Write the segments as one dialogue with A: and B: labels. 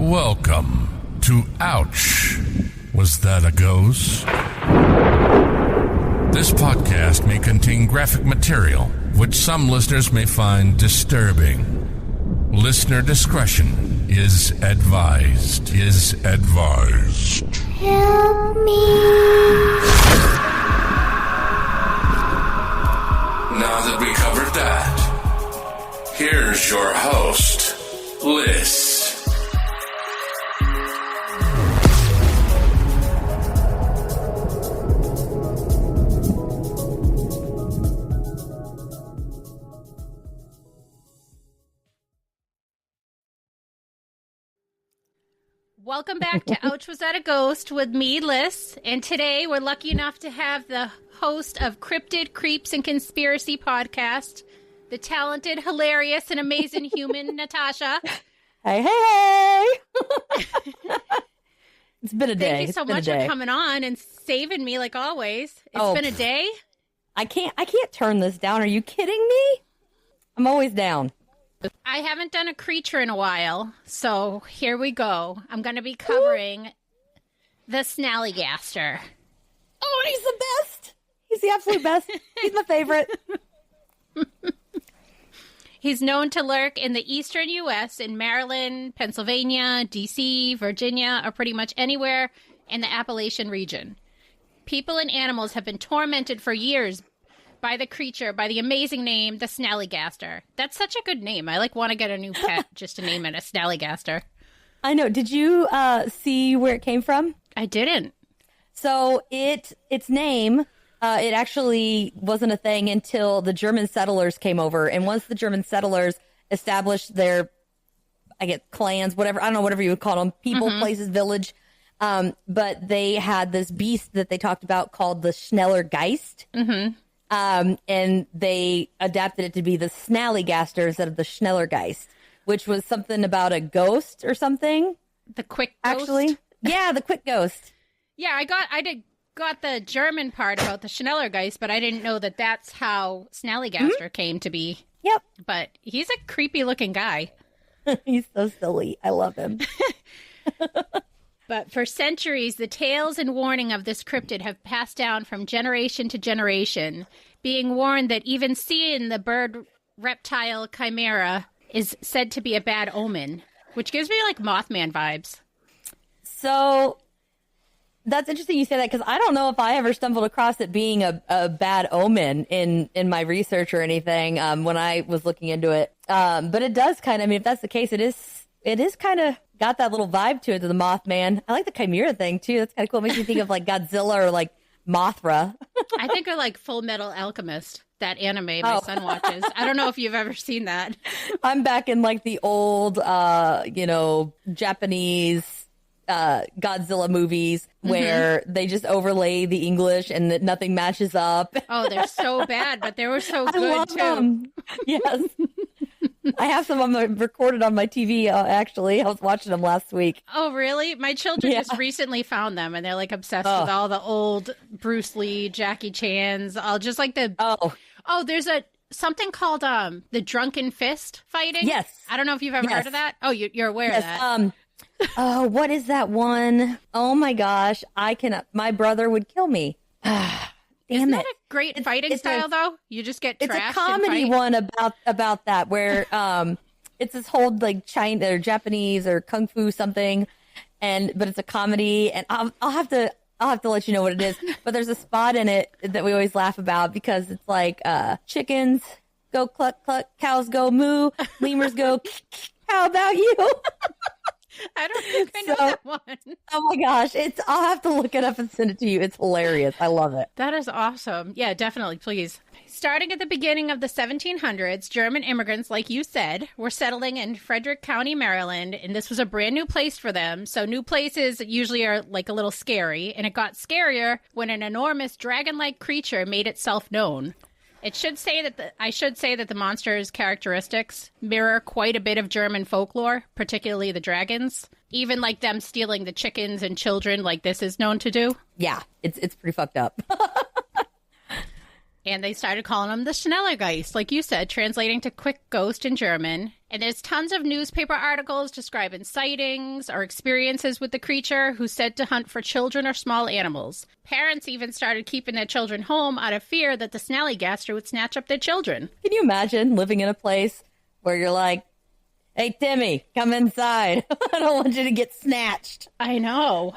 A: Welcome to Ouch. Was that a ghost? This podcast may contain graphic material, which some listeners may find disturbing. Listener discretion is advised.
B: Help me.
A: Now that we covered that, here's your host, Liz.
C: Welcome back to Ouch, Was That a Ghost with me, Liz. And today we're lucky enough to have the host of Cryptid, Creeps, and Conspiracy podcast, the talented, hilarious, and amazing human, Natasha.
D: Hey. It's been a day.
C: Thank you so much for coming on and saving me like always. It's been a day.
D: I can't turn this down. Are you kidding me? I'm always down.
C: I haven't done a creature in a while, so here we go. I'm going to be covering the Snallygaster.
D: Oh, he's the best. He's the absolute best. He's my favorite.
C: He's known to lurk in the eastern U.S. in Maryland, Pennsylvania, D.C., Virginia, or pretty much anywhere in the Appalachian region. People and animals have been tormented for years by the creature by the amazing name, the Snallygaster. That's such a good name. I want to get a new pet just to name it a Snallygaster.
D: I know. Did you see where it came from?
C: I didn't.
D: So its name, it actually wasn't a thing until the German settlers came over. And once the German settlers established their, clans, whatever, I don't know, whatever you would call them, people, places, village. But they had this beast that they talked about called the Snallygaster. Mm-hmm. And they adapted it to be the Snallygaster instead of the Snallygeist, which was something about a ghost or something.
C: The quick ghost?
D: Actually. Yeah, the quick ghost.
C: Yeah, I got the German part about the Snallygeist, but I didn't know that that's how Snallygaster came to be.
D: Yep.
C: But he's a creepy looking guy.
D: He's so silly. I love him.
C: But for centuries, the tales and warning of this cryptid have passed down from generation to generation, being warned that even seeing the bird reptile chimera is said to be a bad omen, which gives me Mothman vibes.
D: So that's interesting you say that, because I don't know if I ever stumbled across it being a bad omen in my research or anything when I was looking into it. But it does kind of, if that's the case, it is kind of got that little vibe to it, to the Mothman. I like the chimera thing too. That's kind of cool. It makes me think of Godzilla or Mothra.
C: I think of Full Metal Alchemist, that anime my son watches. I don't know if you've ever seen that.
D: I'm back in the old, Japanese Godzilla movies where they just overlay the English and that nothing matches up.
C: Oh, they're so bad, but they were so good
D: love
C: too.
D: Them. Yes. I have some of them recorded on my TV, actually. I was watching them last week.
C: Oh, really? My children just recently found them, and they're obsessed with all the old Bruce Lee, Jackie Chan's, all just the... Oh, there's something called the Drunken Fist fighting.
D: Yes.
C: I don't know if you've ever heard of that. Oh, you're aware of that.
D: What is that one? Oh my gosh. My brother would kill me.
C: Isn't that a great fighting style, though? You just get trashed.
D: It's a comedy one about that, where it's this whole China or Japanese or kung fu something, but it's a comedy, and I'll have to let you know what it is. But there's a spot in it that we always laugh about, because it's chickens go cluck cluck, cows go moo, lemurs go how about you?
C: I don't think I know that one.
D: Oh my gosh. I'll have to look it up and send it to you. It's hilarious. I love it.
C: That is awesome. Yeah, definitely. Please. Starting at the beginning of the 1700s, German immigrants, like you said, were settling in Frederick County, Maryland, and this was a brand new place for them. So new places usually are a little scary, and it got scarier when an enormous dragon-like creature made itself known. I should say that the monster's characteristics mirror quite a bit of German folklore, particularly the dragons. Even them stealing the chickens and children like this is known to do.
D: Yeah, it's pretty fucked up.
C: And they started calling him the Snallygaster, like you said, translating to quick ghost in German. And there's tons of newspaper articles describing sightings or experiences with the creature, who's said to hunt for children or small animals. Parents even started keeping their children home out of fear that the Snallygaster would snatch up their children.
D: Can you imagine living in a place where you're like, hey, Timmy, come inside. I don't want you to get snatched.
C: I know.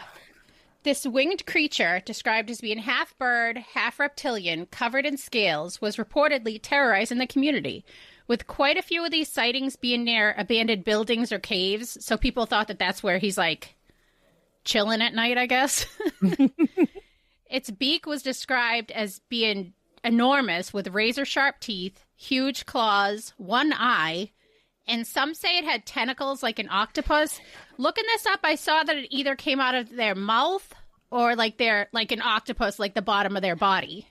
C: This winged creature, described as being half bird, half reptilian, covered in scales, was reportedly terrorizing the community, with quite a few of these sightings being near abandoned buildings or caves, so people thought that that's where he's, like, chilling at night, I guess. Its beak was described as being enormous, with razor-sharp teeth, huge claws, one eye, and some say it had tentacles like an octopus. Looking this up, I saw that it either came out of their mouth or like an octopus, like the bottom of their body.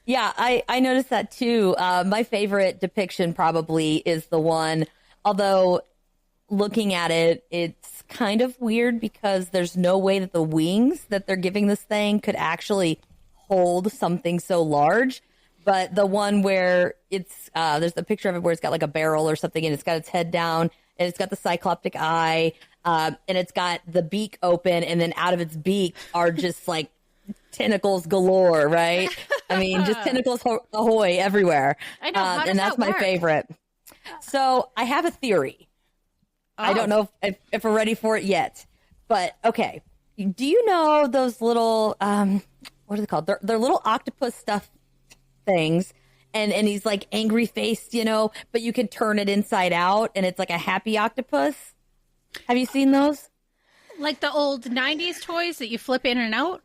D: Yeah, I noticed that too. My favorite depiction probably is the one, although looking at it, it's kind of weird because there's no way that the wings that they're giving this thing could actually hold something so large. But the one where it's, there's a picture of it where it's got like a barrel or something and it's got its head down and it's got the cycloptic eye, and it's got the beak open, and then out of its beak are just like tentacles galore, right? I mean, just tentacles ahoy everywhere.
C: I know. How does
D: and that's
C: that
D: my
C: work?
D: favorite. So I have a theory. I don't know if we're ready for it yet, but okay. Do you know those little, what are they called? They're little octopus stuff things, and he's like angry faced, you know, but you can turn it inside out and it's like a happy octopus. Have you seen those?
C: Like the old 90s toys that you flip in and out?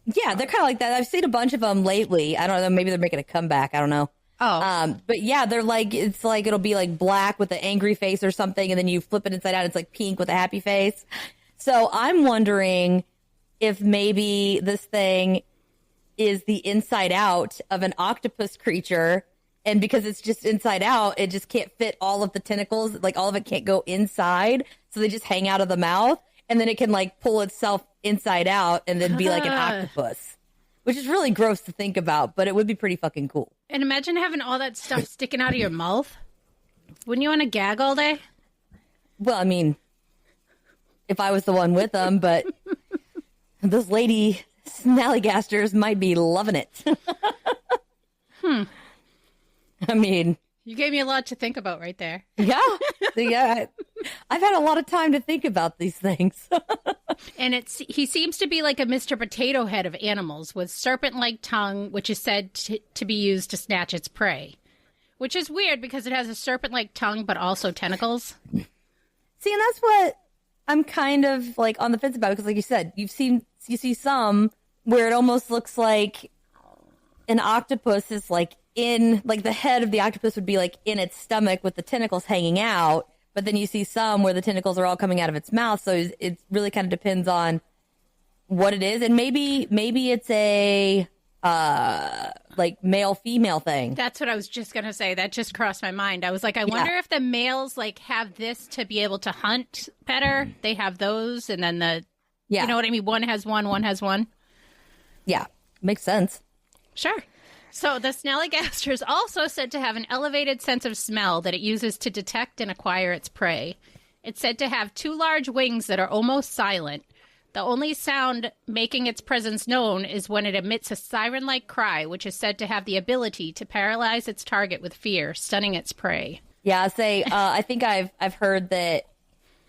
D: Yeah, they're kind of like that. I've seen a bunch of them lately. I don't know, maybe they're making a comeback. I don't know. But yeah, they're like, it's like, it'll be like black with an angry face or something, and then you flip it inside out, it's like pink with a happy face. So I'm wondering if maybe this thing is the inside out of an octopus creature, and because it's just inside out, it just can't fit all of the tentacles, like all of it can't go inside, so they just hang out of the mouth, and then it can like pull itself inside out and then be like an octopus, which is really gross to think about, but it would be pretty fucking cool.
C: And imagine having all that stuff sticking out of your mouth. Wouldn't you want to gag all day?
D: Well, I mean, if I was the one with them, but those lady Snallygasters might be loving it. I mean,
C: you gave me a lot to think about right there.
D: Yeah. I've had a lot of time to think about these things.
C: And he seems to be like a Mr. Potato Head of animals with serpent-like tongue, which is said to be used to snatch its prey. Which is weird because it has a serpent-like tongue, but also tentacles.
D: See, and that's what I'm kind of like on the fence about, because like you said, you see some where it almost looks like an octopus is like in, like the head of the octopus would be like in its stomach with the tentacles hanging out. But then you see some where the tentacles are all coming out of its mouth. So it really kind of depends on what it is. And maybe it's a like male female thing. That's
C: what I was just going to say. That just crossed my mind. I was like, I wonder if the males like have this to be able to hunt better. They have those, and then you know what I mean? One has one.
D: Yeah, makes sense.
C: Sure. So the Snallygaster is also said to have an elevated sense of smell that it uses to detect and acquire its prey. It's said to have two large wings that are almost silent. The only sound making its presence known is when it emits a siren-like cry, which is said to have the ability to paralyze its target with fear, stunning its prey.
D: Yeah, I think I've heard that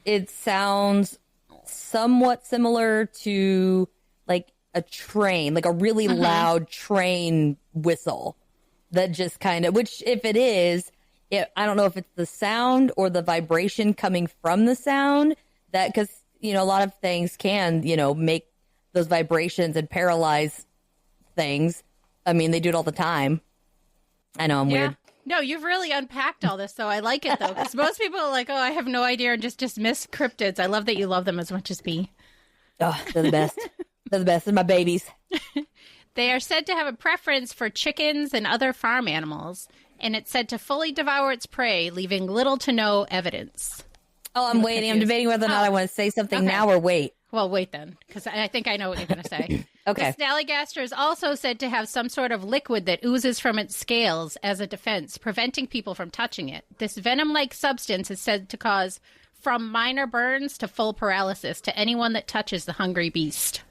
D: it sounds somewhat similar to like a train, like a really loud train whistle that just kind of, which if it is, I don't know if it's the sound or the vibration coming from the sound, that, because, you know, a lot of things can, you know, make those vibrations and paralyze things. I mean, they do it all the time. I know I'm weird.
C: No, you've really unpacked all this, though. I like it, though, because most people are like, oh, I have no idea, and just dismiss cryptids. I love that you love them as much as me.
D: Oh, they're the best. They're the best. They're my babies.
C: They are said to have a preference for chickens and other farm animals, and it's said to fully devour its prey, leaving little to no evidence.
D: Oh, I'm waiting. I'm debating whether or not I want to say something now or wait.
C: Well, wait then, because I think I know what you're going to say.
D: Okay.
C: The Snallygaster is also said to have some sort of liquid that oozes from its scales as a defense, preventing people from touching it. This venom-like substance is said to cause from minor burns to full paralysis to anyone that touches the hungry beast.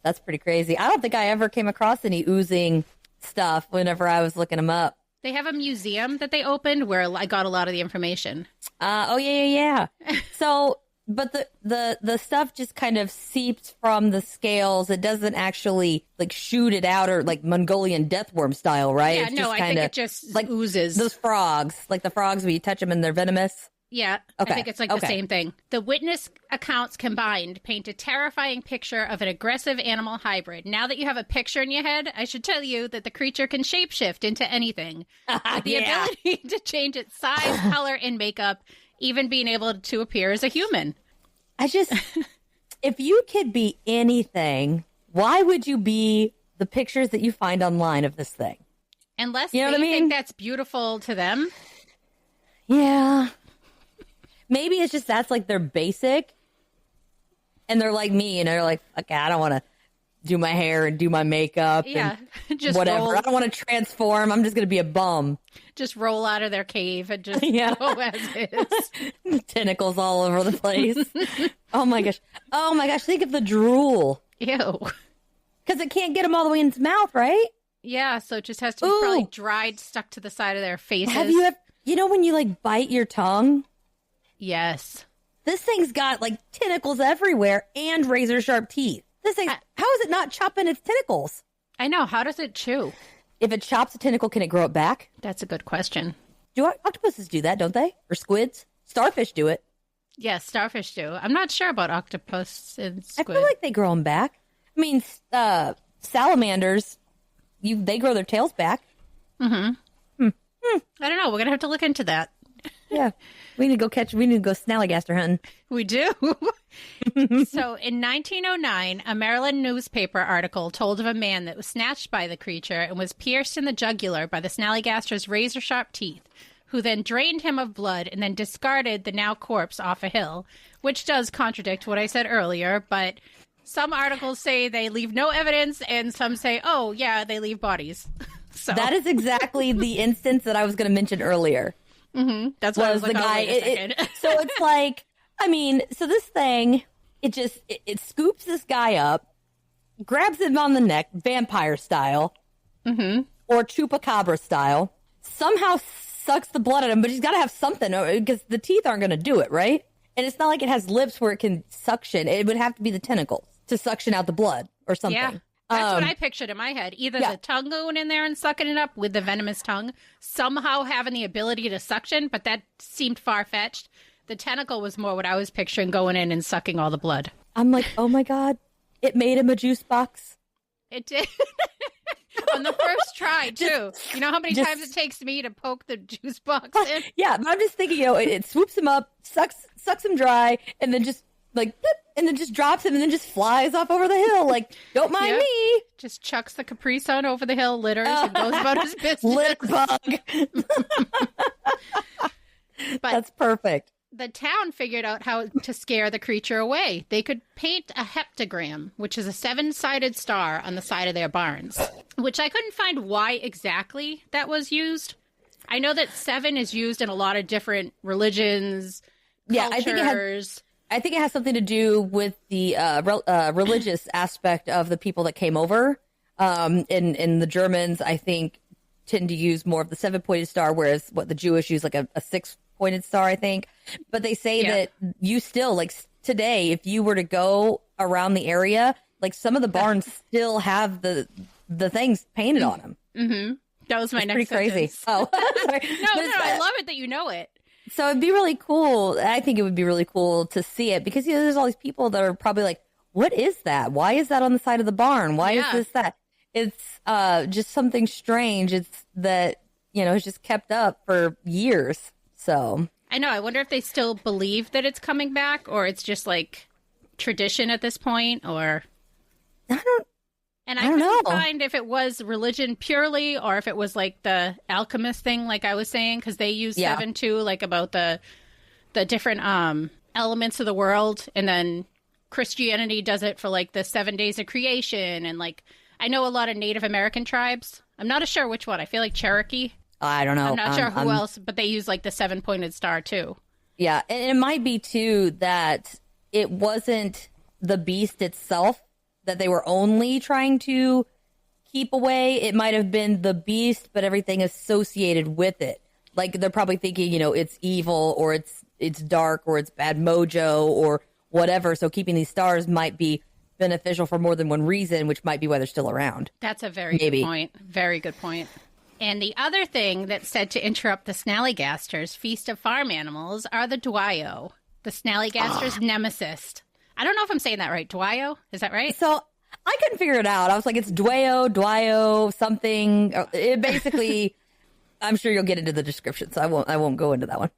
D: That's pretty crazy. I don't think I ever came across any oozing stuff whenever I was looking them up.
C: They have a museum that they opened where I got a lot of the information.
D: Yeah. So, but the stuff just kind of seeps from the scales. It doesn't actually like shoot it out or like Mongolian deathworm style, right?
C: Yeah,
D: it's
C: no,
D: just
C: I think it just
D: like
C: oozes.
D: Those frogs, like the frogs when you touch them and they're venomous.
C: Yeah,
D: Okay.
C: I think it's like the same thing. The witness accounts combined paint a terrifying picture of an aggressive animal hybrid. Now that you have a picture in your head, I should tell you that the creature can shapeshift into anything. With the ability to change its size, color, and makeup, even being able to appear as a human.
D: If you could be anything, why would you be the pictures that you find online of this thing?
C: Unless
D: you know
C: they
D: what I mean?
C: think that's beautiful to them.
D: Yeah. Maybe it's just that's like their basic. And they're like me, and they're like, okay, I don't want to do my hair and do my makeup.
C: Yeah,
D: and
C: just
D: whatever.
C: roll.
D: I don't want to transform. I'm just going to be a bum.
C: Just roll out of their cave and just go as is.
D: Tentacles all over the place. Oh my gosh. Think of the drool.
C: Ew.
D: Because it can't get them all the way in its mouth, right?
C: Yeah, so it just has to be probably dried, stuck to the side of their faces.
D: Have you ever, when you like bite your tongue?
C: Yes.
D: This thing's got like tentacles everywhere and razor sharp teeth. This thing, how is it not chopping its tentacles?
C: I know. How does it chew?
D: If it chops a tentacle, can it grow it back?
C: That's a good question.
D: Do octopuses do that, don't they? Or squids? Starfish do it.
C: Yes, starfish do. I'm not sure about octopus and squid.
D: I feel like they grow them back. I mean, salamanders, they grow their tails back.
C: I don't know. We're going to have to look into that.
D: Yeah. We need to go Snallygaster hunting.
C: We do. So in 1909, a Maryland newspaper article told of a man that was snatched by the creature and was pierced in the jugular by the Snallygaster's razor-sharp teeth, who then drained him of blood and then discarded the now corpse off a hill, which does contradict what I said earlier, but some articles say they leave no evidence and some say, oh, yeah, they leave bodies. So
D: that is exactly the instance that I was going to mention earlier.
C: That's why I was like,
D: the guy.
C: So
D: it's like, I mean, so this thing, it scoops this guy up, grabs him on the neck, vampire style, or chupacabra style, somehow sucks the blood out of him, but he's got to have something because the teeth aren't going to do it, right? And it's not like it has lips where it can suction. It would have to be the tentacles to suction out the blood or something.
C: Yeah. That's what I pictured in my head. Either the tongue going in there and sucking it up with the venomous tongue, somehow having the ability to suction, but that seemed far-fetched. The tentacle was more what I was picturing, going in and sucking all the blood.
D: I'm like, oh my God, it made him a juice box.
C: It did. On the first try, too. You know how many times it takes me to poke the juice box in?
D: Yeah, but I'm just thinking, it swoops him up, sucks him dry, and then just like, and then just drops him and then just flies off over the hill. Like, don't mind me.
C: Just chucks the Capri Sun over the hill, litters, and goes about his business.
D: Litter bug.
C: But
D: that's perfect.
C: The town figured out how to scare the creature away. They could paint a heptagram, which is a 7-sided star on the side of their barns, which I couldn't find why exactly that was used. I know that 7 is used in a lot of different religions, cultures.
D: I think it has something to do with the religious aspect of the people that came over. In the Germans, I think, tend to use more of the 7-pointed star, whereas what the Jewish use like a 6-pointed star, I think. But they say that you still, like today, if you were to go around the area, like some of the barns still have the things painted on them.
C: Mm-hmm. That was my next
D: pretty crazy.
C: sentence.
D: Oh, sorry.
C: No, I love it that you know it.
D: So it'd be really cool. I think it would be really cool to see it because there's all these people that are probably like, what is that? Why is that on the side of the barn? Why is this that? It's just something strange. It's that, it's just kept up for years. So
C: I know. I wonder if they still believe that it's coming back or it's just like tradition at this point or.
D: I don't
C: couldn't
D: know.
C: find if it was religion purely or if it was like the alchemist thing, like I was saying, because they use 7 too, like about the different elements of the world and then Christianity does it for like the 7 days of creation. And like, I know a lot of Native American tribes. I'm not sure which one. I feel like Cherokee.
D: I don't know.
C: I'm not sure who else, but they use like the 7-pointed star too.
D: Yeah. And it might be too that it wasn't the beast itself that they were only trying to keep away. It might have been the beast, but everything associated with it. Like they're probably thinking, it's evil or it's dark or it's bad mojo or whatever. So keeping these stars might be beneficial for more than one reason, which might be why they're still around.
C: That's a very good point. Very good point. And the other thing that's said to interrupt the Snallygaster's feast of farm animals are the Dwyo, the Snallygaster's nemesis. I don't know if I'm saying that right. Dwyo? Is that right?
D: So I couldn't figure it out. I was like, it's Dwyo, something. It basically, I'm sure you'll get into the description, so I won't go into that one.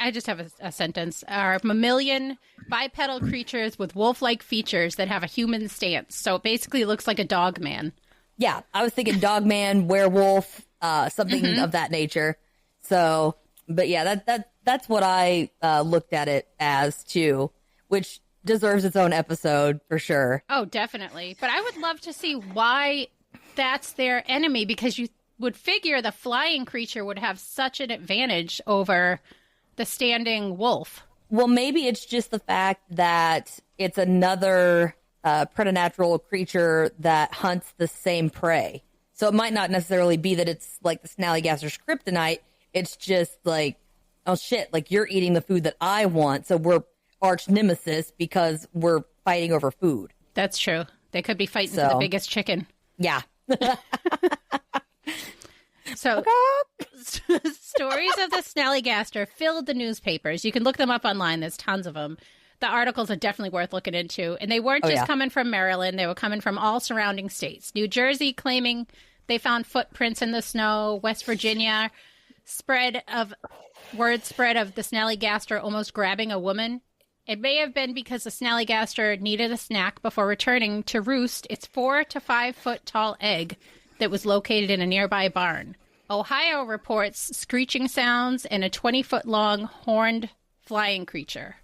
C: I just have a sentence. Are mammalian bipedal creatures with wolf-like features that have a human stance. So it basically looks like a dog man.
D: Yeah, I was thinking dog man, werewolf, something of that nature. So, but yeah, that's what I looked at it as too, which deserves its own episode for sure.
C: Oh, definitely. But I would love to see why that's their enemy, because you would figure the flying creature would have such an advantage over the standing wolf.
D: Well, maybe it's just the fact that it's another preternatural creature that hunts the same prey. So it might not necessarily be that it's like the Snallygaster's kryptonite. It's just like, oh shit, like you're eating the food that I want. So we're arch nemesis because we're fighting over food.
C: That's true. They could be fighting for the biggest chicken.
D: Yeah.
C: So, stories of the Snallygaster filled the newspapers. You can look them up online. There's tons of them. The articles are definitely worth looking into. And they weren't just coming from Maryland. They were coming from all surrounding states. New Jersey claiming they found footprints in the snow. West Virginia, word spread of the Snallygaster almost grabbing a woman. It may have been because the Snallygaster needed a snack before returning to roost its 4 to 5 foot tall egg that was located in a nearby barn. Ohio reports screeching sounds and a 20-foot long horned flying creature.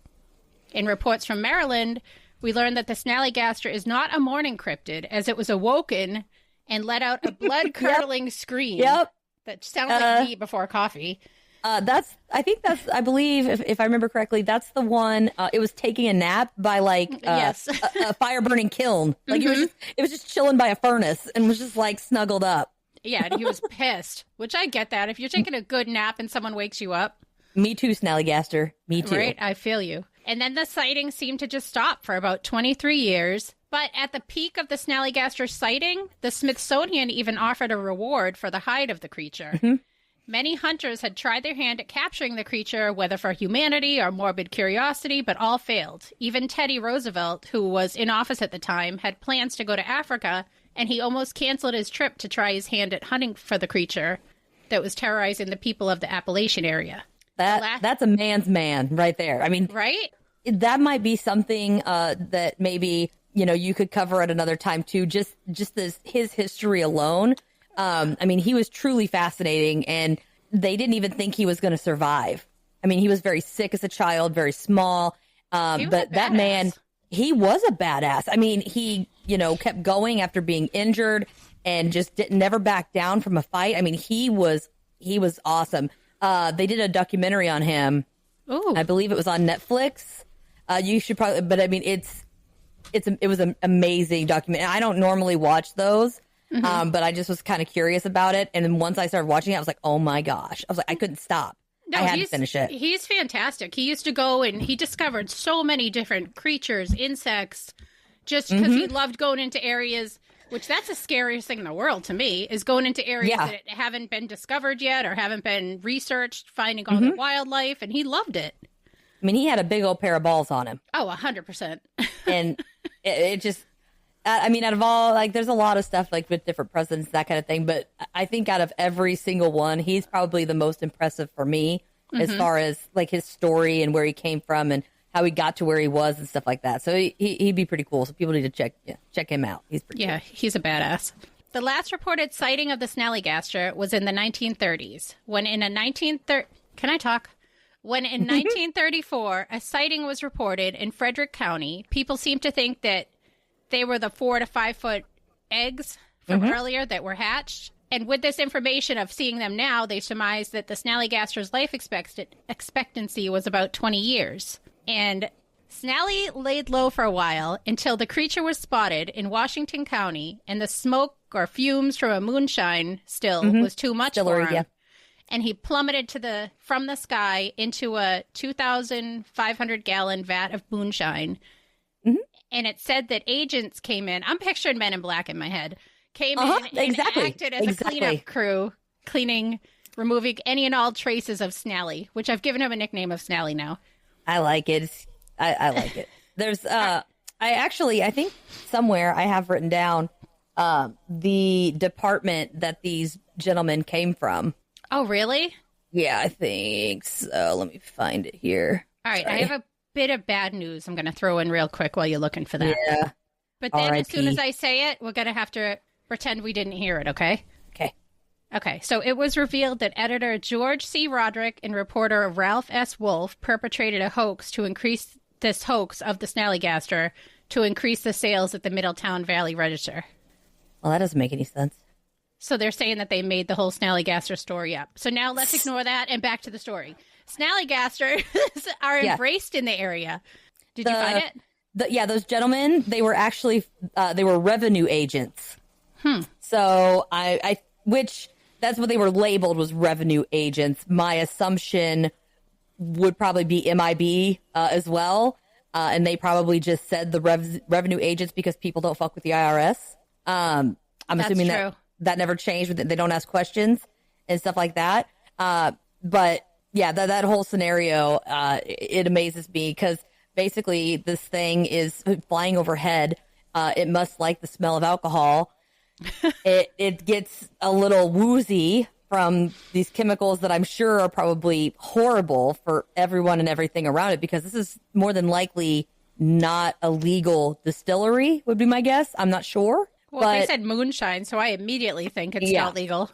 C: In reports from Maryland, we learned that the Snallygaster is not a morning cryptid, as it was awoken and let out a blood-curdling scream that sounds like tea before coffee.
D: I believe, if I remember correctly, that's the one. It was taking a nap by a fire burning kiln. Like it was just chilling by a furnace and was just like snuggled up.
C: Yeah, and he was pissed, which I get that. If you're taking a good nap and someone wakes you up.
D: Me too, Snallygaster. Me too.
C: Right, I feel you. And then the sightings seemed to just stop for about 23 years. But at the peak of the Snallygaster sighting, the Smithsonian even offered a reward for the hide of the creature. Many hunters had tried their hand at capturing the creature, whether for humanity or morbid curiosity, but all failed. Even Teddy Roosevelt, who was in office at the time, had plans to go to Africa, and he almost canceled his trip to try his hand at hunting for the creature that was terrorizing the people of the Appalachian area.
D: That's a man's man right there. I mean,
C: right?
D: That might be something that maybe, you could cover at another time too. Just his history alone. I mean, he was truly fascinating, and they didn't even think he was going to survive. I mean, he was very sick as a child, very small. But that man, he was a badass. I mean, he, kept going after being injured and just never backed down from a fight. I mean, he was awesome. They did a documentary on him.
C: Ooh.
D: I believe it was on Netflix. You should probably, but I mean, it was an amazing documentary. I don't normally watch those. But I just was kind of curious about it. And then once I started watching it, I was like, oh my gosh. I was like, I couldn't stop. I had to finish it.
C: He's fantastic. He used to go and he discovered so many different creatures, insects, just because he loved going into areas, which that's the scariest thing in the world to me, is going into areas that haven't been discovered yet or haven't been researched, finding all the wildlife. And he loved it.
D: I mean, he had a big old pair of balls on him.
C: Oh, 100%.
D: And it just... I mean, out of all, there's a lot of stuff, with different presidents, that kind of thing. But I think out of every single one, he's probably the most impressive for me as far as, his story and where he came from and how he got to where he was and stuff like that. So he'd be pretty cool. So people need to check him out. He's pretty cool.
C: He's a badass. The last reported sighting of the Snallygaster was in the 1930s, when in a When in 1934, a sighting was reported in Frederick County, people seemed to think that they were the 4 to 5 foot eggs from earlier that were hatched. And with this information of seeing them now, they surmised that the Snallygaster's life expectancy was about 20 years. And Snally laid low for a while until the creature was spotted in Washington County, and the smoke or fumes from a moonshine still was too much for him. Yeah. And he plummeted from the sky into a 2,500-gallon vat of moonshine. And it said that agents came in. I'm picturing Men in Black in my head. Came in and acted as a cleanup crew, removing any and all traces of Snally, which I've given him a nickname of Snally now.
D: I like it. I like it. There's, I think somewhere I have written down the department that these gentlemen came from.
C: Oh, really?
D: Yeah, I think so. Let me find it here.
C: All right, I have a bit of bad news I'm going to throw in real quick while you're looking for that.
D: Yeah.
C: But then as soon as I say it, we're going to have to pretend we didn't hear it, okay? Okay, so it was revealed that editor George C. Roderick and reporter Ralph S. Wolf perpetrated a hoax of the Snallygaster to increase the sales at the Middletown Valley Register.
D: Well, that doesn't make any sense.
C: So they're saying that they made the whole Snallygaster story up. So now let's ignore that and back to the story. Snallygasters are embraced in the area. Did you find it?
D: Those gentlemen, they were actually, they were revenue agents. So that's what they were labeled, was revenue agents. My assumption would probably be MIB as well. And they probably just said the revenue agents because people don't fuck with the IRS. I'm assuming that never changed. They don't ask questions and stuff like that. But yeah, that whole scenario, it amazes me because basically this thing is flying overhead. It must like the smell of alcohol. It gets a little woozy from these chemicals that I'm sure are probably horrible for everyone and everything around it, because this is more than likely not a legal distillery, would be my guess. I'm not sure.
C: Well, they said moonshine, so I immediately think it's not legal.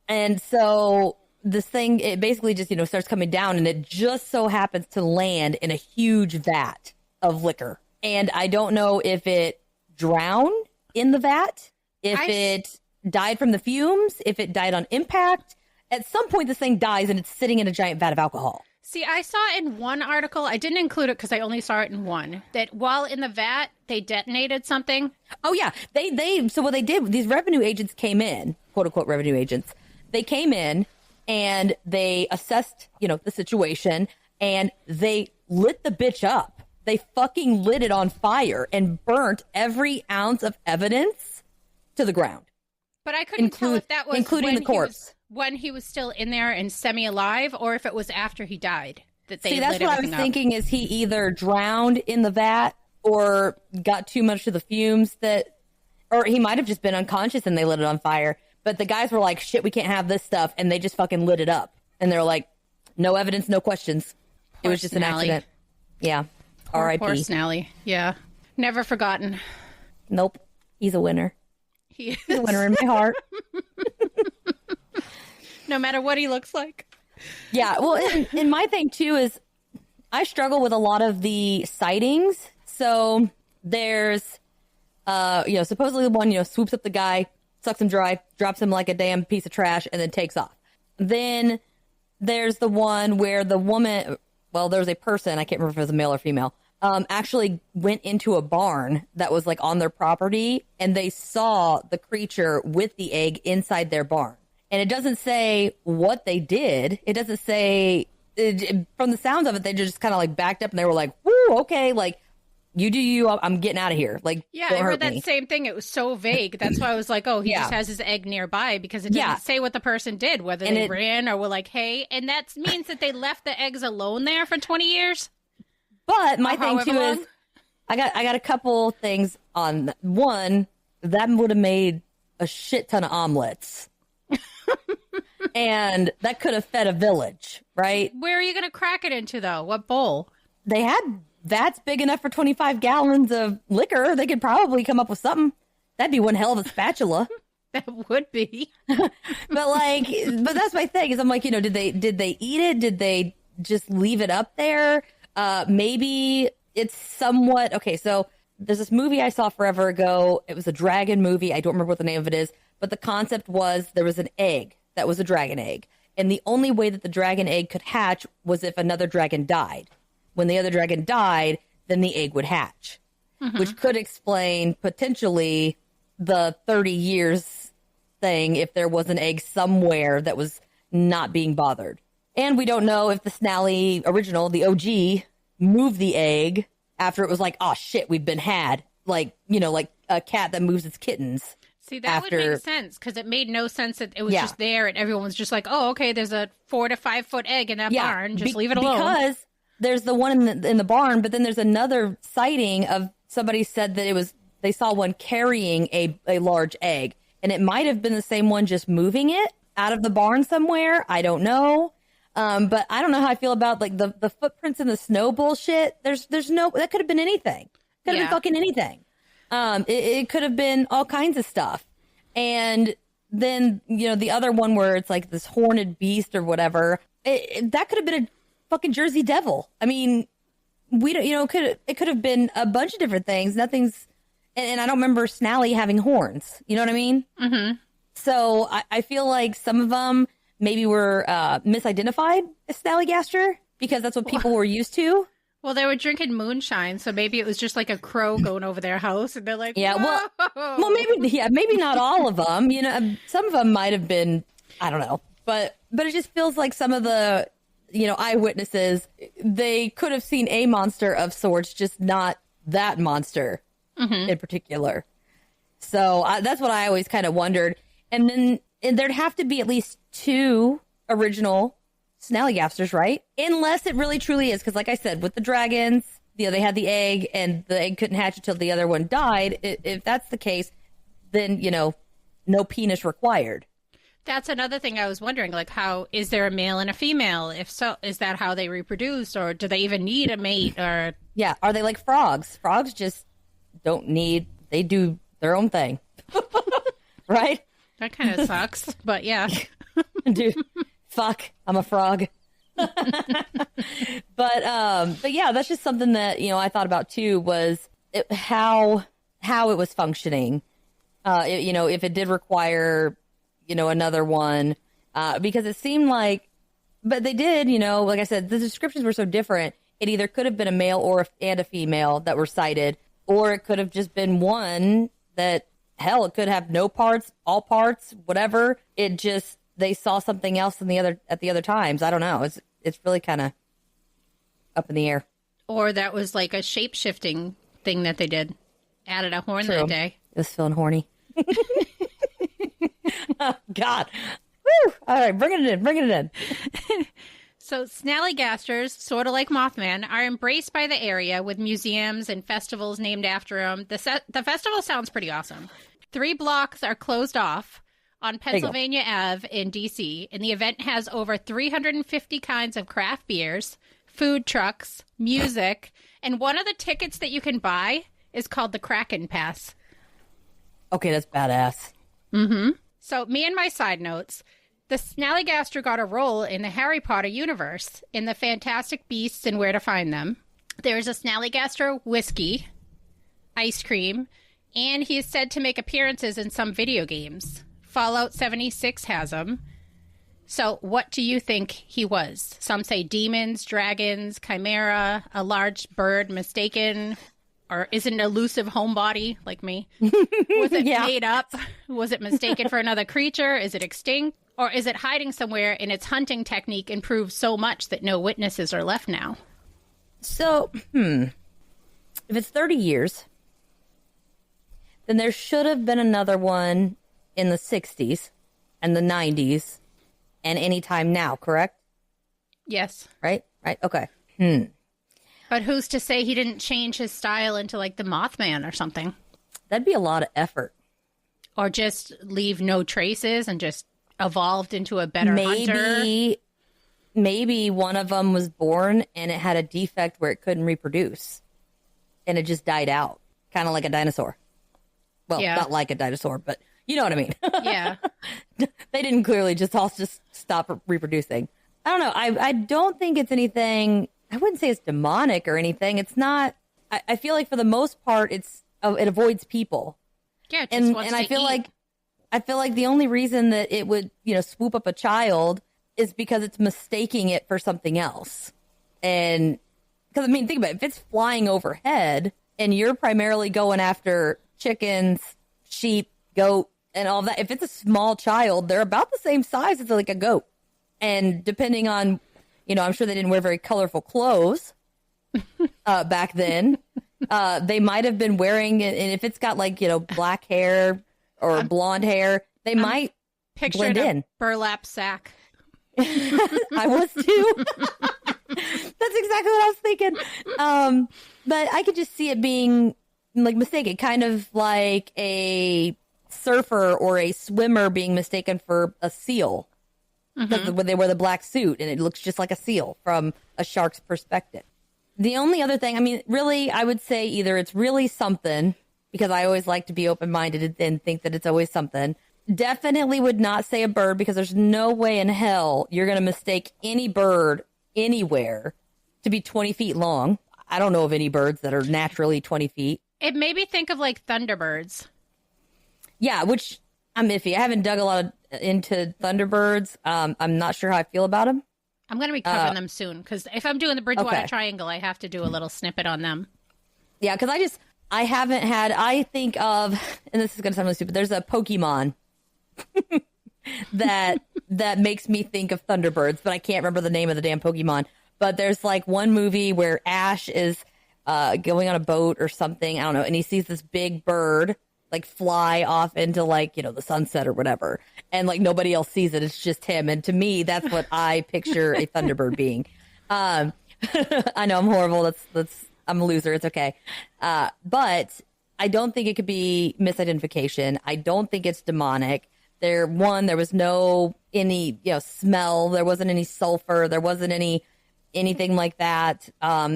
D: And so this thing, it basically just, starts coming down, and it just so happens to land in a huge vat of liquor. And I don't know if it drowned in the vat, if it died from the fumes, if it died on impact. At some point, this thing dies, and it's sitting in a giant vat of alcohol.
C: See, I saw in one article, I didn't include it because I only saw it in one, that while in the vat, they detonated something. Oh, yeah.
D: So what they did, these revenue agents came in, quote unquote revenue agents. They came in and they assessed, the situation, and they lit the bitch up. They fucking lit it on fire and burnt every ounce of evidence to the ground.
C: But I couldn't tell if that was
D: including the corpse.
C: When he was still in there and semi-alive, or if it was after he died that they
D: See, that's
C: lit
D: what I was thinking, is he either drowned in the vat or got too much of the fumes or he might have just been unconscious and they lit it on fire. But the guys were like, shit, we can't have this stuff. And they just fucking lit it up. And they're like, no evidence, no questions. It was just an accident. Yeah. R.I.P.
C: Poor Snally. Yeah. Never forgotten.
D: Nope. He's a winner.
C: He's
D: a winner in my heart.
C: No matter what he looks like.
D: Yeah. Well, and my thing too is I struggle with a lot of the sightings. So there's, supposedly the one, swoops up the guy, sucks him dry, drops him like a damn piece of trash, and then takes off. Then there's the one where the woman, well, there's a person, I can't remember if it was a male or female, actually went into a barn that was like on their property, and they saw the creature with the egg inside their barn. And it doesn't say what they did. It doesn't say, from the sounds of it, they just kind of like backed up and they were like, woo, okay, like, you do you, I'm getting out of here. Like,
C: yeah, I heard that same thing. It was so vague. That's why I was like, oh, he just has his egg nearby, because it doesn't say what the person did, whether they ran or were like, hey. And that means that they left the eggs alone there for 20 years.
D: But my thing too is, I got a couple things on one. That would have made a shit ton of omelets. And that could have fed a village, right?
C: Where are you going to crack it into, though? What bowl?
D: They had vats big enough for 25 gallons of liquor. They could probably come up with something. That'd be one hell of a spatula.
C: That would be.
D: But that's my thing, is I'm like, did they eat it? Did they just leave it up there. Maybe it's somewhat okay. So there's this movie I saw forever ago. It was a dragon movie. I don't remember what the name of it is, but the concept was there was an egg that was a dragon egg. And the only way that the dragon egg could hatch was if another dragon died. When the other dragon died, then the egg would hatch, which could explain potentially the 30 years thing if there was an egg somewhere that was not being bothered. And we don't know if the Snally original, the OG, moved the egg after it was like, oh shit, we've been had. Like, you know, like a cat that moves its kittens.
C: See, that would make sense because it made no sense that it was just there and everyone was just like, oh, okay, there's a 4 to 5 foot egg in that barn. Just leave it alone.
D: Because there's the one in the barn, but then there's another sighting of somebody said that they saw one carrying a large egg. And it might have been the same one just moving it out of the barn somewhere. I don't know. But I don't know how I feel about like the footprints in the snow bullshit. There's no, that could have been anything. Could have been fucking anything. It could have been all kinds of stuff. And then, you know, the other one where it's like this horned beast or whatever, that could have been a fucking Jersey Devil. I mean, we don't, you know, it could have been a bunch of different things. Nothing's, and I don't remember Snally having horns. You know what I mean? Mm-hmm. So I feel like some of them maybe were misidentified as Snallygaster because that's what people were used to.
C: Well, they were drinking moonshine, so maybe it was just like a crow going over their house, and they're like, whoa.
D: well, maybe not all of them. You know, some of them might have been, I don't know, but it just feels like some of the, you know, eyewitnesses, they could have seen a monster of sorts, just not that monster in particular. So that's what I always kind of wondered. And then there'd have to be at least 2 original Snallygasters, right? Unless it really truly is, because like I said, with the dragons, you know, they had the egg and the egg couldn't hatch until the other one died. If that's the case, then, you know, no penis required.
C: That's another thing I was wondering, like, how is there a male and a female? If so, is that how they reproduce, or do they even need a mate? Or
D: yeah, are they like frogs? Frogs just don't need, they do their own thing. Right?
C: That kind of sucks, but yeah.
D: Dude, fuck, I'm a frog. But yeah, that's just something that, you know, I thought about too, was how it was functioning. You know, if it did require, you know, another one, because it seemed like, but they did, you know, like I said, the descriptions were so different. It either could have been a male and a female that were sighted, or it could have just been one that, hell, it could have no parts, all parts, whatever. It just, they saw something else at the other times. I don't know. It's really kind of up in the air.
C: Or that was like a shape-shifting thing that they did. Added a horn that day.
D: It was feeling horny. Oh, God. Woo! All right, bring it in.
C: So Snallygasters, sort of like Mothman, are embraced by the area with museums and festivals named after them. The festival sounds pretty awesome. 3 blocks are closed off on Pennsylvania Ave in D.C., and the event has over 350 kinds of craft beers, food trucks, music, and one of the tickets that you can buy is called the Kraken Pass.
D: Okay, that's badass.
C: Mm-hmm. So me and my side notes. The Snallygaster got a role in the Harry Potter universe in the Fantastic Beasts and Where to Find Them. There's a Snallygaster whiskey, ice cream, and he is said to make appearances in some video games. Fallout 76 has him. So what do you think he was? Some say demons, dragons, chimera, a large bird mistaken, or is it an elusive homebody like me? Was it made up? Was it mistaken for another creature? Is it extinct? Or is it hiding somewhere and its hunting technique improved so much that no witnesses are left now?
D: So, if it's 30 years, then there should have been another one in the 60s and the 90s and any time now, correct?
C: Yes.
D: Right? Okay.
C: But who's to say he didn't change his style into like the Mothman or something?
D: That'd be a lot of effort.
C: Or just leave no traces and just evolved into a better hunter.
D: Maybe one of them was born and it had a defect where it couldn't reproduce and it just died out, kind of like a dinosaur. Well, not like a dinosaur, but you know what I mean.
C: Yeah.
D: They didn't clearly just all just stop reproducing. I don't know. I don't think it's anything. I wouldn't say it's demonic or anything. It's not. I feel like for the most part, it avoids people.
C: Yeah, it just wants
D: and
C: to eat.
D: I feel like the only reason that it would, swoop up a child is because it's mistaking it for something else. And because, think about it. If it's flying overhead and you're primarily going after chickens, sheep, goat, and all that, if it's a small child, they're about the same size as like a goat. And depending on, I'm sure they didn't wear very colorful clothes back then. They might have been wearing it. And if it's got like, black hair or blonde hair, they might blend in.
C: Burlap sack.
D: I was too. That's exactly what I was thinking. But I could just see it being like mistaken, kind of like a surfer or a swimmer being mistaken for a seal. Because when they wear the black suit and it looks just like a seal from a shark's perspective. The only other thing, really, I would say either it's really something, because I always like to be open-minded and think that it's always something. Definitely would not say a bird, because there's no way in hell you're going to mistake any bird anywhere to be 20 feet long. I don't know of any birds that are naturally 20 feet.
C: It made me think of like thunderbirds.
D: Yeah, which I'm iffy. I haven't dug a lot into thunderbirds. I'm not sure how I feel about them.
C: I'm going to be covering them soon, because if I'm doing the Bridgewater Triangle, I have to do a little snippet on them.
D: Yeah, because I haven't had, I think of, and this is going to sound really stupid, there's a Pokemon that makes me think of thunderbirds, but I can't remember the name of the damn Pokemon. But there's like one movie where Ash is going on a boat or something, I don't know, and he sees this big bird like fly off into like, the sunset or whatever. And like nobody else sees it. It's just him. And to me, that's what I picture a thunderbird being. I know I'm horrible. I'm a loser. It's okay. But I don't think it could be misidentification. I don't think it's demonic. There was no any smell. There wasn't any sulfur. There wasn't anything like that.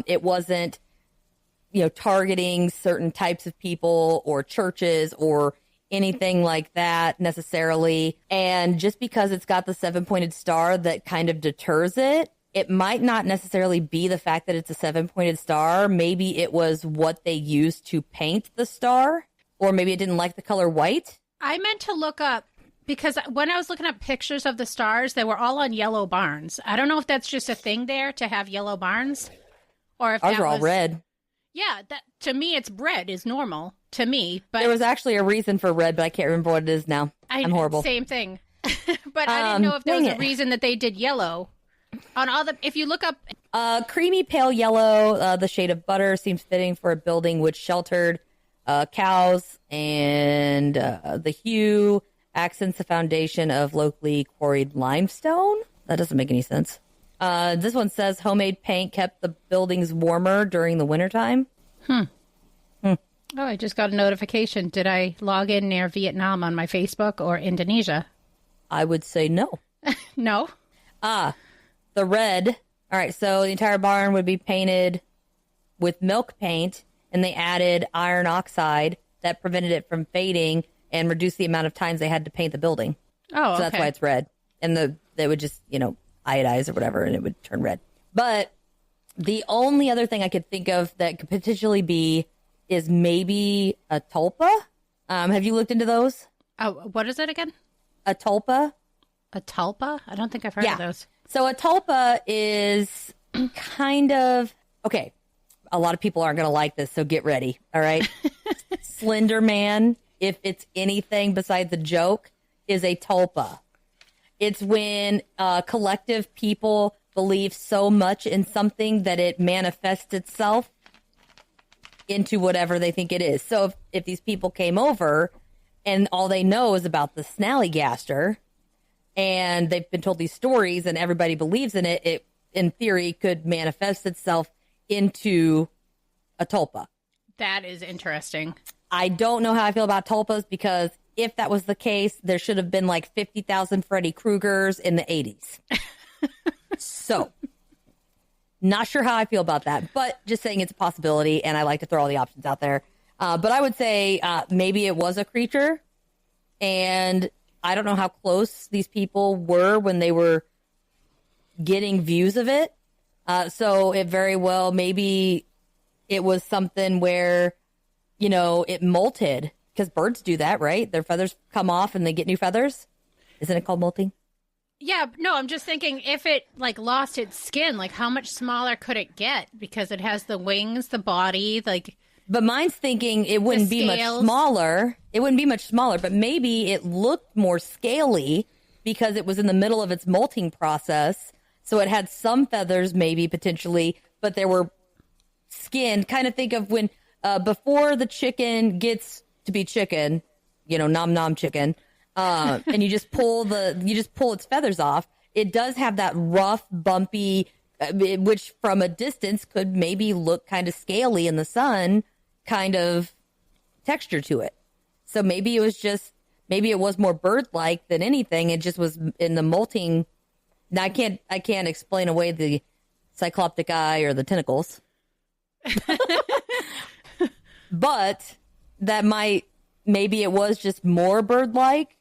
D: It wasn't targeting certain types of people or churches or anything like that necessarily. And just because it's got the 7-pointed star that kind of deters it, it might not necessarily be the fact that it's a 7-pointed star. Maybe it was what they used to paint the star, or maybe it didn't like the color white.
C: I meant to look up, because when I was looking up pictures of the stars, they were all on yellow barns. I don't know if that's just a thing there to have yellow barns, or if
D: ours are all red.
C: Yeah, that to me, it's red is normal to me. But
D: there was actually a reason for red, but I can't remember what it is now. I'm horrible.
C: Same thing. But I didn't know if there was a reason that they did yellow. On all the, if you look up,
D: creamy pale yellow, the shade of butter seems fitting for a building which sheltered cows, and the hue accents the foundation of locally quarried limestone. That doesn't make any sense. This one says homemade paint kept the buildings warmer during the wintertime.
C: Oh, I just got a notification. Did I log in near Vietnam on my Facebook or Indonesia?
D: I would say no.
C: No.
D: The red. All right, so the entire barn would be painted with milk paint, and they added iron oxide that prevented it from fading and reduced the amount of times they had to paint the building.
C: Oh,
D: so that's why it's red. And they would just, iodize or whatever, and it would turn red. But the only other thing I could think of that could potentially be is maybe a tulpa. Have you looked into those?
C: Oh, what is it again?
D: A tulpa.
C: A tulpa? I don't think I've heard of those.
D: So a tulpa is kind of, okay, a lot of people aren't going to like this, so get ready, all right? Slender Man, if it's anything besides a joke, is a tulpa. It's when collective people believe so much in something that it manifests itself into whatever they think it is. So if these people came over and all they know is about the Snallygaster, and they've been told these stories and everybody believes in it, it in theory could manifest itself into a tulpa.
C: That is interesting.
D: I don't know how I feel about tulpas, because if that was the case, there should have been like 50,000 Freddy Kruegers in the 80s. So, not sure how I feel about that, but just saying it's a possibility, and I like to throw all the options out there. But I would say maybe it was a creature, and I don't know how close these people were when they were getting views of it. So it very well, maybe it was something where, you know, it molted, because birds do that, right? Their feathers come off and they get new feathers. Isn't it called molting?
C: Yeah, no, I'm just thinking if it like lost its skin, like how much smaller could it get? Because it has the wings, the body, like.
D: But mine's thinking it wouldn't be much smaller. It wouldn't be much smaller, but maybe it looked more scaly because it was in the middle of its molting process. So it had some feathers, maybe potentially, but there were skin. Kind of think of when before the chicken gets to be chicken, you know, nom nom chicken, and you just pull its feathers off. It does have that rough, bumpy, which from a distance could maybe look kind of scaly in the sun, kind of texture to it. So maybe it was more bird-like than anything. It just was in the molting. Now I can't explain away the cycloptic eye or the tentacles. But maybe it was just more bird-like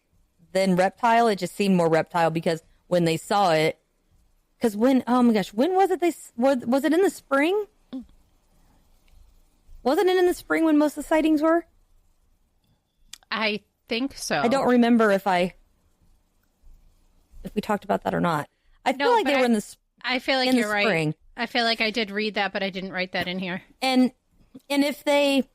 D: than reptile. It just seemed more reptile because when they saw it, oh my gosh, when was it? Was it in the spring? Wasn't it in the spring when most of the sightings were?
C: I think so.
D: I don't remember if we talked about that or not. I feel like they were in the spring.
C: I feel like you're right. I feel like I did read that, but I didn't write that in here.
D: And if they,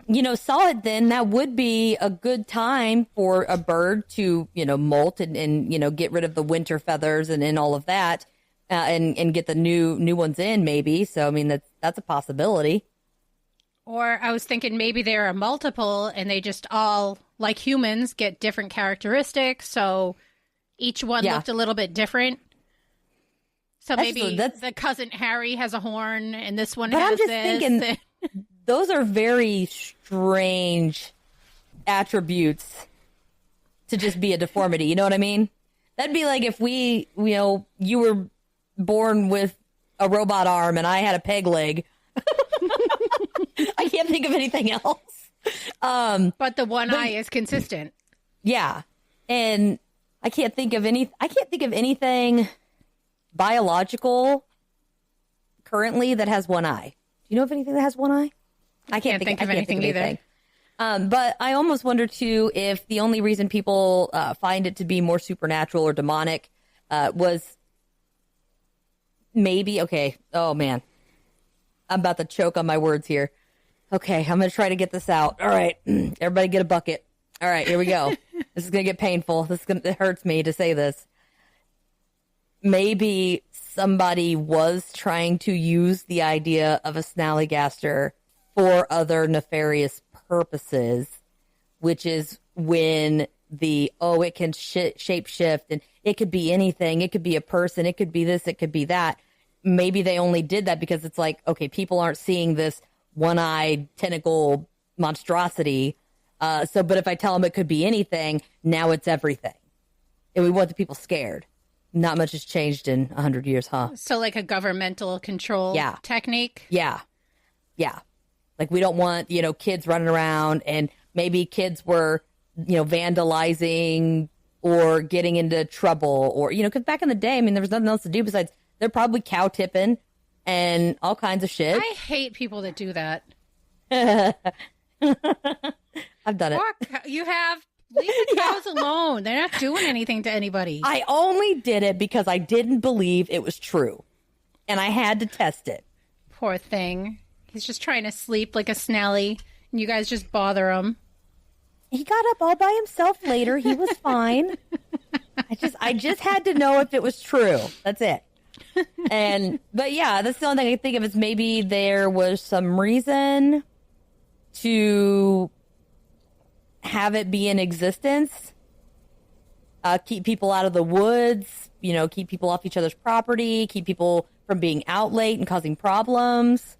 D: you know, saw it, then that would be a good time for a bird to, you know, molt and you know, get rid of the winter feathers and all of that, and get the new ones in maybe. So I mean that's a possibility.
C: Or I was thinking maybe there are multiple and they just all, like humans, get different characteristics. So each one looked a little bit different. So maybe the cousin Harry has a horn and this one has this. But I'm just thinking,
D: those are very strange attributes to just be a deformity. You know what I mean? That'd be like if you were born with a robot arm and I had a peg leg. I can't think of anything else.
C: But the one eye is consistent.
D: Yeah. And I can't think of anything biological currently that has one eye. Do you know of anything that has one eye? I can't think of anything either. But I almost wonder too if the only reason people find it to be more supernatural or demonic was maybe, okay, oh man, I'm about to choke on my words here. Okay, I'm going to try to get this out. All right, everybody get a bucket. All right, here we go. This is going to get painful. It hurts me to say this. Maybe somebody was trying to use the idea of a Snallygaster for other nefarious purposes, which is when it can shape shift and it could be anything. It could be a person. It could be this. It could be that. Maybe they only did that because it's like, okay, people aren't seeing this one-eyed tentacle monstrosity. But if I tell them it could be anything, now it's everything. And we want the people scared. Not much has changed in 100 years, huh?
C: So like a governmental control technique?
D: Yeah. Yeah. Like we don't want, kids running around, and maybe kids were, vandalizing or getting into trouble, or, because back in the day, there was nothing else to do besides they're probably cow tipping and all kinds of shit.
C: I hate people that do that.
D: I've done it.
C: Leave the cows alone. They're not doing anything to anybody.
D: I only did it because I didn't believe it was true. And I had to test it.
C: Poor thing. He's just trying to sleep like a Snally, and you guys just bother him.
D: He got up all by himself later. He was fine. I just had to know if it was true. That's it. But yeah, that's the only thing I can think of is maybe there was some reason to have it be in existence, keep people out of the woods, keep people off each other's property, keep people from being out late and causing problems.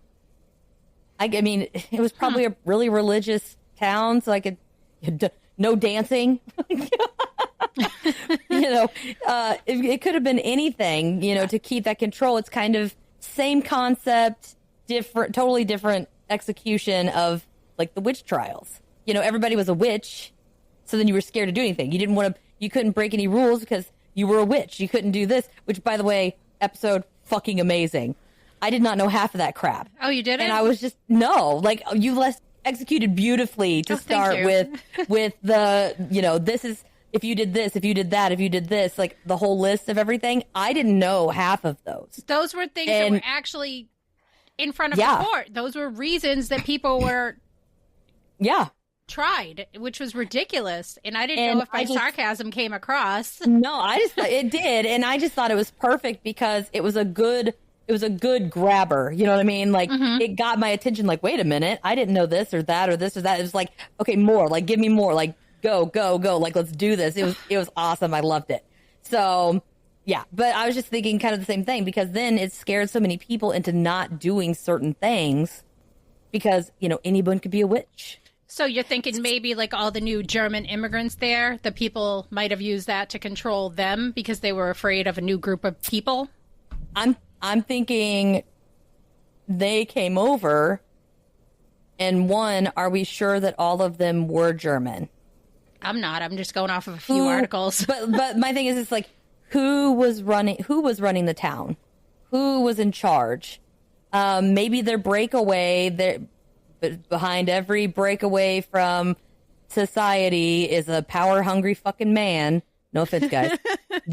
D: It was probably a really religious town, so no dancing. It could have been anything, to keep that control. It's kind of same concept, totally different execution of like the witch trials. Everybody was a witch, so then you were scared to do anything. You couldn't break any rules because you were a witch. You couldn't do this, which, by the way, episode fucking amazing. I did not know half of that crap.
C: Oh, you didn't?
D: And I was just, no, like you executed beautifully to start with the, this is, if you did this, if you did that, if you did this, like the whole list of everything. I didn't know half of those.
C: Those were things that were actually in front of the court. Those were reasons that people were tried, which was ridiculous. And I didn't know if my sarcasm came across.
D: No, I just thought it did. And I just thought it was perfect because it was a good grabber. You know what I mean? Like it got my attention. Like, wait a minute, I didn't know this or that or this or that. It was like, okay, more. Like, give me more. Like, go. Like, let's do this. It was awesome. I loved it. So yeah, but I was just thinking kind of the same thing because then it scared so many people into not doing certain things because anyone could be a witch.
C: So you're thinking maybe like all the new German immigrants there, the people might have used that to control them because they were afraid of a new group of people?
D: I'm thinking they came over, and one, are we sure that all of them were German?
C: I'm not. I'm just going off of a few articles.
D: But my thing is, it's like, who was running the town? Who was in charge? Maybe their breakaway, but behind every breakaway from society is a power-hungry fucking man. No offense, guys.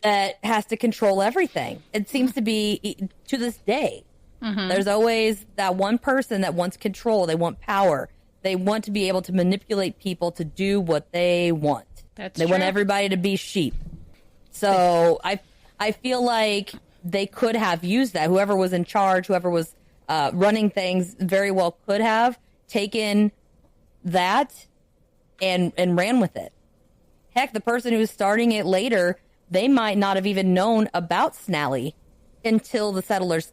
D: That has to control everything. It seems to be to this day. There's always that one person that wants control. They want power. They want to be able to manipulate people to do what they want. They want everybody to be sheep. So I feel like they could have used that. Whoever was in charge, whoever was running things, very well could have taken that and ran with it. Heck, the person who was starting it later, they might not have even known about Snally until the settlers,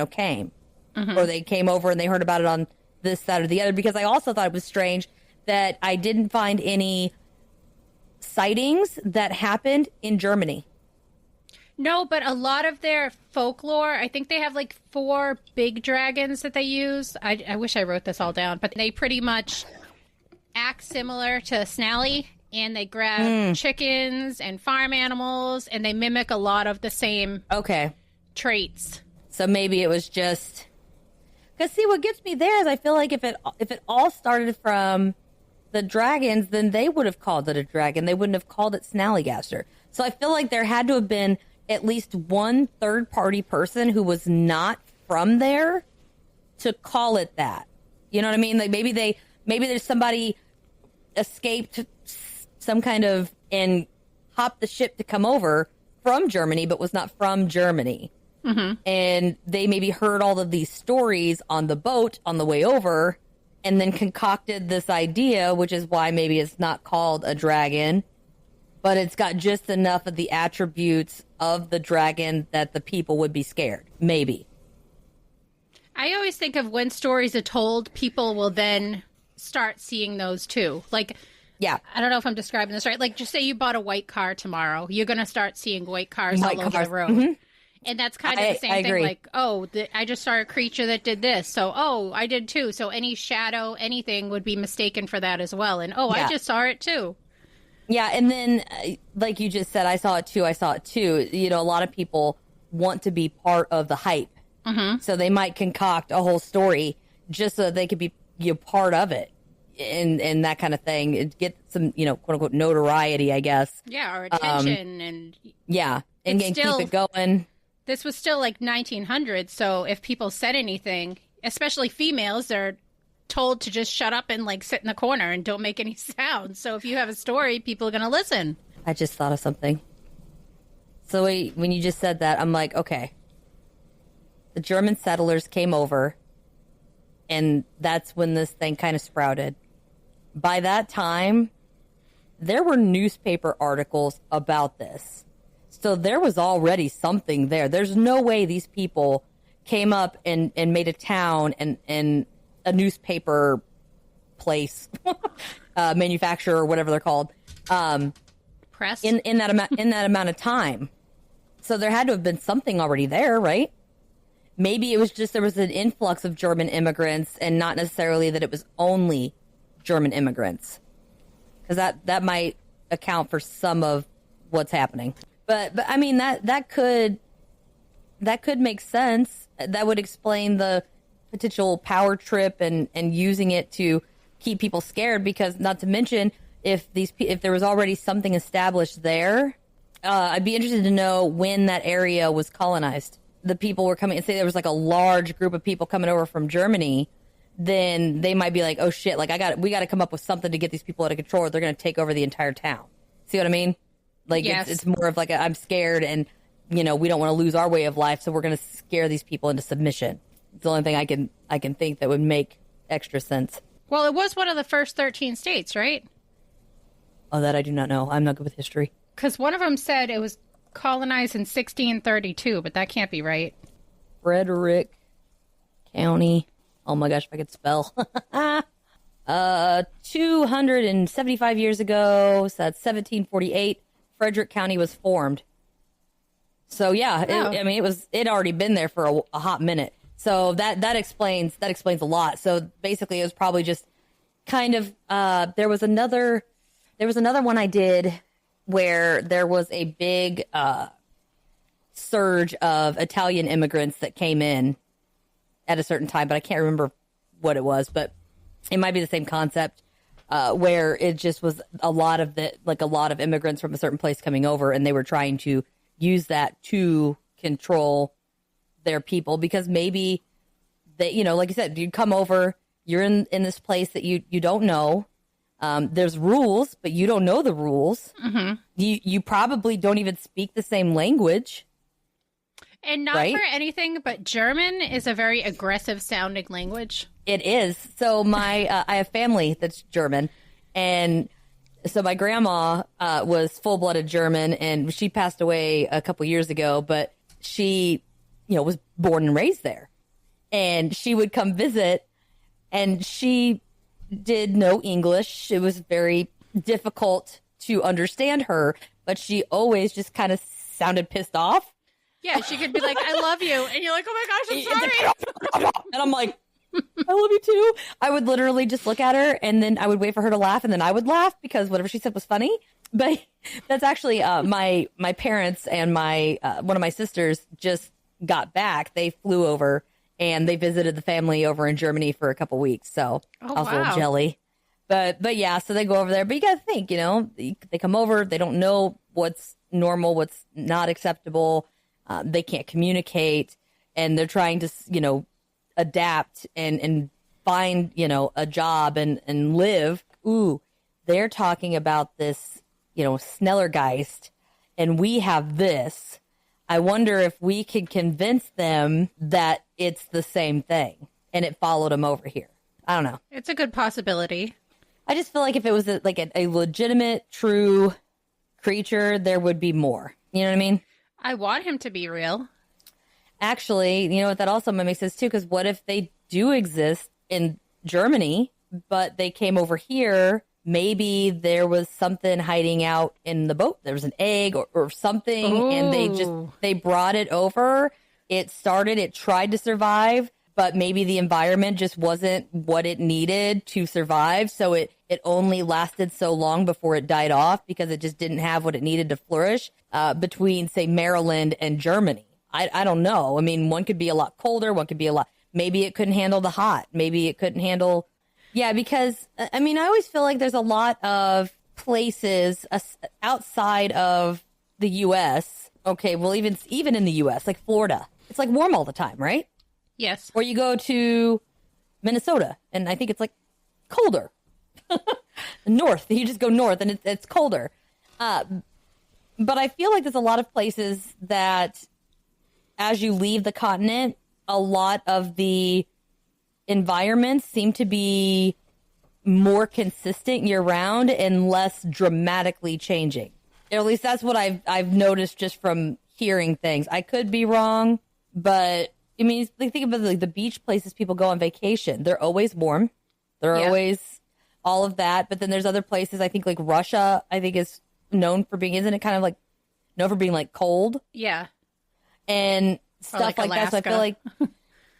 D: came. Or they came over and they heard about it on this side or the other. Because I also thought it was strange that I didn't find any sightings that happened in Germany.
C: No, but a lot of their folklore, I think they have like 4 big dragons that they use. I wish I wrote this all down, but they pretty much act similar to Snally. And they grab chickens and farm animals, and they mimic a lot of the same traits. So maybe it was just... Because, see, what gets me there is I feel like if it all started from the dragons, then they would have called it a dragon. They wouldn't have called it Snallygaster. So I feel like there had to have been at least one third-party person who was not from there to call it that. You know what I mean? Like maybe there's somebody escaped some kind of and hopped the ship to come over from Germany, but was not from Germany. And they maybe heard all of these stories on the boat on the way over and then concocted this idea, which is why maybe it's not called a dragon, but it's got just enough of the attributes of the dragon that the people would be scared. Maybe. I always think of when stories are told, people will then start seeing those too. Like,
D: yeah,
C: I don't know if I'm describing this right. Like, just say you bought a white car tomorrow. You're going to start seeing white cars all over the road. And that's kind of the same thing. Like, I just saw a creature that did this. So, I did too. So any shadow, anything would be mistaken for that as well. And, I just saw it too.
D: Yeah. And then, like you just said, I saw it too. A lot of people want to be part of the hype. So they might concoct a whole story just so that they could be part of it. And that kind of thing. It get some, quote unquote notoriety, I guess.
C: Yeah, or attention and
D: keep it going.
C: This was still like 1900, so if people said anything, especially females, they're told to just shut up and like sit in the corner and don't make any sound. So if you have a story, people are going to listen.
D: I just thought of something. So when you just said that, I'm like, okay. The German settlers came over, and that's when this thing kind of sprouted. By that time, there were newspaper articles about this. So there was already something there. There's no way these people came up and made a town and a newspaper place, manufacturer or whatever they're called,
C: press
D: in that amount of time. So there had to have been something already there, right? Maybe it was just there was an influx of German immigrants and not necessarily that it was only German immigrants, because that might account for some of what's happening. But I mean that could that could make sense. That would explain the potential power trip and using it to keep people scared, because not to mention if there was already something established there, I'd be interested to know when that area was colonized. The people were coming, and say there was like a large group of people coming over from Germany, then they might be like, oh shit, like we got to come up with something to get these people out of control, or they're going to take over the entire town. See what I mean? Like, yes. It's more of like I'm scared, and we don't want to lose our way of life, so we're going to scare these people into submission. It's the only thing I can think that would make extra sense.
C: Well, it was one of the first 13 states, right?
D: Oh, that I do not know. I'm not good with history. Because
C: one of them said it was colonized in 1632, but that can't be right.
D: Frederick County. Oh my gosh, if I could spell. 275 years ago, so that's 1748, Frederick County was formed. So yeah, it already been there for a hot minute. So that explains a lot. So basically it was probably just kind of, there was another one I did where there was a big, surge of Italian immigrants that came in at a certain time, but I can't remember what it was, but it might be the same concept, where it just was a lot of immigrants from a certain place coming over, and they were trying to use that to control their people, because maybe they, like you said, you come over, you're in this place that you don't know. There's rules, but you don't know the rules. Mm-hmm. You probably don't even speak the same language.
C: And not for anything, but German is a very aggressive sounding language.
D: It is. So I have family that's German, and so my grandma was full-blooded German, and she passed away a couple years ago, but she, was born and raised there. And she would come visit, and she did no English. It was very difficult to understand her, but she always just kind of sounded pissed off.
C: Yeah, she could be like, I love you. And you're like, oh my gosh, I'm sorry.
D: And I'm like, I love you too. I would literally just look at her, and then I would wait for her to laugh, and then I would laugh because whatever she said was funny. But that's actually my parents and my one of my sisters just got back. They flew over, and they visited the family over in Germany for a couple weeks. So I was a little jelly. But yeah, so they go over there. But you got to think, they come over. They don't know what's normal, what's not acceptable. They can't communicate, and they're trying to, adapt and find, a job and live. Ooh, they're talking about this, Snallygaster, and we have this. I wonder if we can convince them that it's the same thing, and it followed them over here. I don't know.
C: It's a good possibility.
D: I just feel like if it was a legitimate, true creature, there would be more. You know what I mean?
C: I want him to be real.
D: Actually, you know what? That also makes sense too, because what if they do exist in Germany, but they came over here? Maybe there was something hiding out in the boat. There was an egg or something. Ooh. And they brought it over. It tried to survive, but maybe the environment just wasn't what it needed to survive. So it only lasted so long before it died off, because it just didn't have what it needed to flourish between, say, Maryland and Germany. I don't know. I mean, one could be a lot colder. One could be maybe it couldn't handle the hot. Maybe it couldn't handle. Yeah, because, I always feel like there's a lot of places outside of the U.S. Okay, well, even in the U.S., like Florida, it's like warm all the time, right?
C: Yes.
D: Or you go to Minnesota, and I think it's like colder. North, you just go north, and it's colder. But I feel like there's a lot of places that, as you leave the continent, a lot of the environments seem to be more consistent year-round and less dramatically changing. Or at least that's what I've noticed just from hearing things. I could be wrong, but think about the beach places people go on vacation. They're always warm. They're always all of that. But then there's other places. I think like Russia, I think is known for being, isn't it kind of like known for being like cold?
C: Yeah.
D: And stuff like that. So I feel like,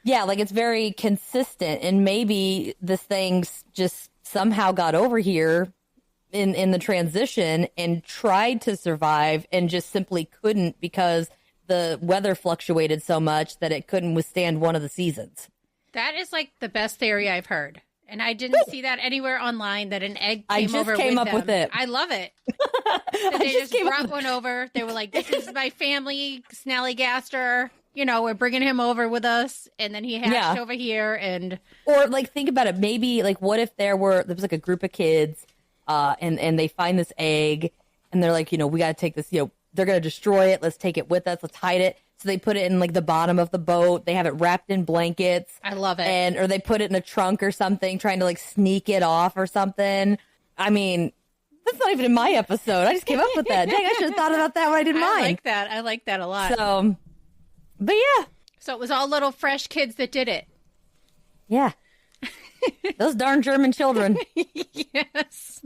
D: yeah, like it's very consistent, and maybe this thing just somehow got over here in the transition and tried to survive and just simply couldn't, because the weather fluctuated so much that it couldn't withstand one of the seasons.
C: That is like the best theory I've heard. And I didn't see that anywhere online that an egg came over
D: came
C: with
D: up
C: them.
D: with it.
C: I love it. That they just brought one over. They were like, this is my family, Snallygaster. You know, we're bringing him over with us. And then he hatched over here. And
D: or like, think about it. Maybe like, what if there was like a group of kids and they find this egg and they're like, you know, we got to take this, you know, they're going to destroy it. Let's take it with us. Let's hide it. So they put it in like the bottom of the boat. They have it wrapped in blankets.
C: I love it.
D: Or they put it in a trunk or something, trying to like sneak it off or something. I mean, that's not even in my episode. I just came up with that. Dang, I should have thought about that when I did mine.
C: I like that. I like that a lot.
D: So, but yeah.
C: So it was all little fresh kids that did it.
D: Yeah. Those darn German children.
C: Yes.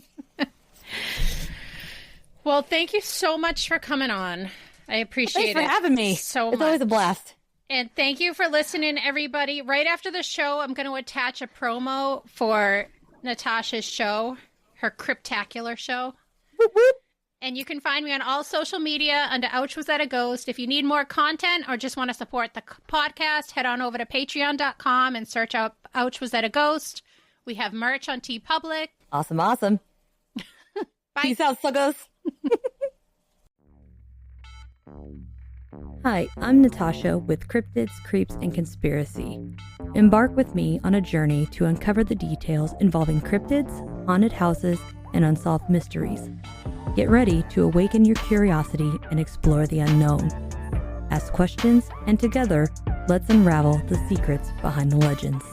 C: Well, thank you so much for coming on. I appreciate it.
D: Thanks for having me.
C: So
D: it's
C: much.
D: always a blast.
C: And thank you for listening, everybody. Right after the show, I'm going to attach a promo for Natasha's show, her Cryptacular show.
D: Whoop, whoop.
C: And you can find me on all social media under Ouch Was That a Ghost. If you need more content or just want to support the podcast, head on over to patreon.com and search up Ouch Was That a Ghost. We have merch on TeePublic.
D: Awesome, awesome.
C: Bye.
D: Peace out, suckers. Hi, I'm Natasha with Cryptids, Creeps, and Conspiracy. Embark with me on a journey to uncover the details involving cryptids, haunted houses, and unsolved mysteries. Get ready to awaken your curiosity and explore the unknown. Ask questions, and together, let's unravel the secrets behind the legends.